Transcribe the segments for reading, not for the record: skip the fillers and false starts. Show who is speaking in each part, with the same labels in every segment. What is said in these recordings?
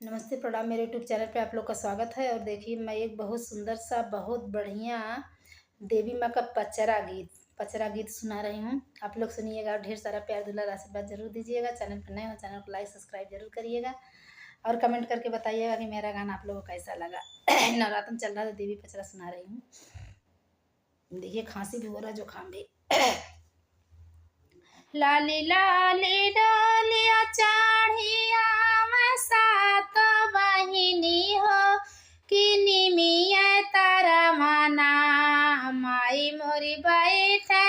Speaker 1: नमस्ते प्रणाम। मेरे यूट्यूब चैनल पे आप लोग का स्वागत है। और देखिए, मैं एक बहुत सुंदर सा बहुत बढ़िया देवी माँ का पचरा गीत सुना रही हूँ। आप लोग सुनिएगा और ढेर सारा प्यार दुलार आशीर्वाद जरूर दीजिएगा। चैनल पर नए हो, चैनल को लाइक सब्सक्राइब जरूर करिएगा और कमेंट करके बताइएगा कि मेरा गाना आप लोगों को कैसा लगा। नवरात्र चल रहा है तो देवी पचरा सुना रही हूँ। देखिए, खांसी भी हो रहा है, जुकाम भी। लाली लाली डोलिया चढ़िया मैं सात बहिनी हो कि निमिया तारा माना माई मोरी बैठे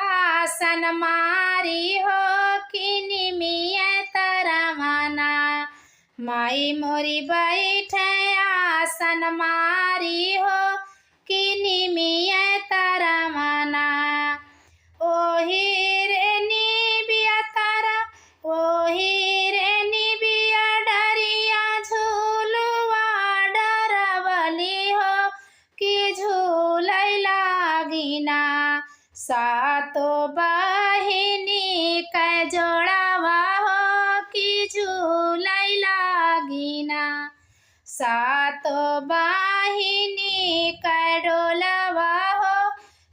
Speaker 1: आसन मारी हो कि निमिया तारा माना माई मोरी बैठे आसन मारी हो कि निमिया तारा माना ओही रे निबिया तारा ओही रे निबिया डरिया झूलुआ डरवली हो कि झूलै लागिना सातो बहिनी कै जोड़ावा हो कि झूलै लागिना सातो बहिनी कै डोलवा हो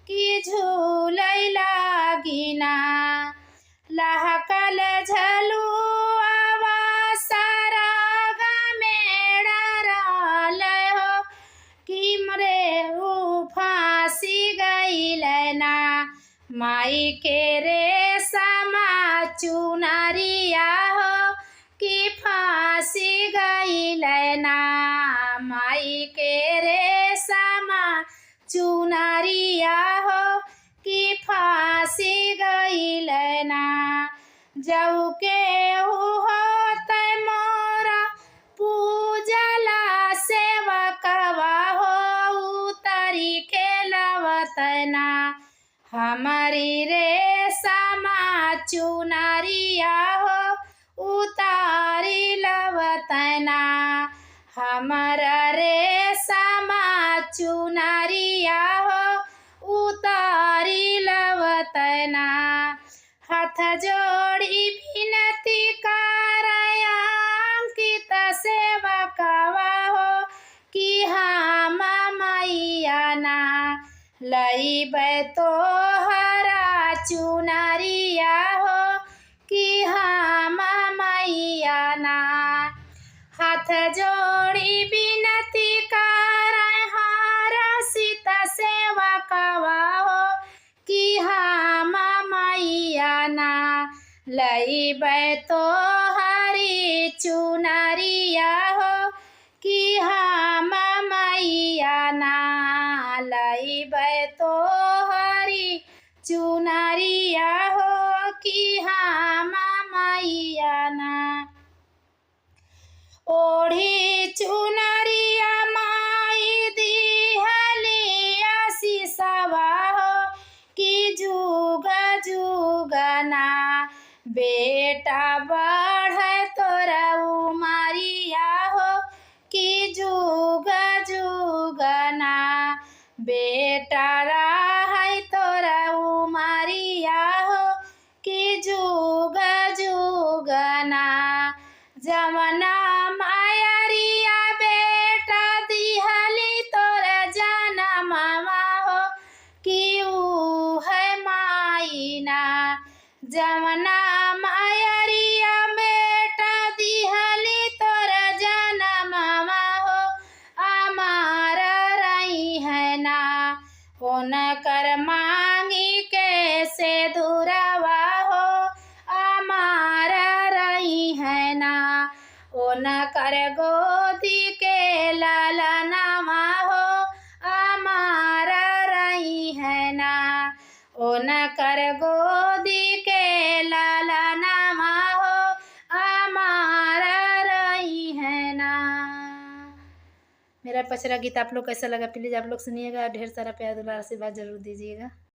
Speaker 1: कि झूलै लागिना लहकल झलुआवा सारा मेड़ा रहल हो कि मरे उ फांसी गईल ना माई के रे समा चुनरिया हो कि फांसी गईल ना माई के रे समा चुनरिया हो कि फांसी गईल ना जऊ के होत मोरा पूजला सेवकवा हो उतरी के लवतना हमारी रे समा चुनरिया हो उतारी लवतना हमारा रे समा चुनरिया हो उतारी लवतना हाथ जोड़ी विनती करया अंकित सेवकवा हो कि हम मैया ना लईबै तोहरा चुनरिया हो कि हम मैया ना हाथ जोड़ी विनती करे हारा सीता सेवकवा हो कि हम मैया ना लईबै तोहरी चुनरिया हो कि हम मैया ना लईबै तोहरी चुनरिया हो कि हम मैया ना ओढ़ी चुनरिया माई दिहली आशीषवा हो कि जुग जुगना बेटा बढ़ तोरा उमरिया हो कि जुग जुगना बेटा रह तोरा उमरिया हो कि जुग जुगना जमना मायरिया बेटा दिहली तोरा जनमवा हो कि ऊ है माईना जमना मायरिया बेटा दिहली तोरा जनमवा हो अमार रही है ना होन कर मांगी के से दूरवा हो अमार रही है ना ओन कर गोदी के लालनवा हो अमार रही है ना ओन कर गोदी के लालनवा हो अमार रही है ना। मेरा पचरा गीत आप लोग कैसा लगा प्लीज़ आप लोग सुनिएगा। ढेर सारा प्यार दुलार आशीर्वाद जरूर दीजिएगा।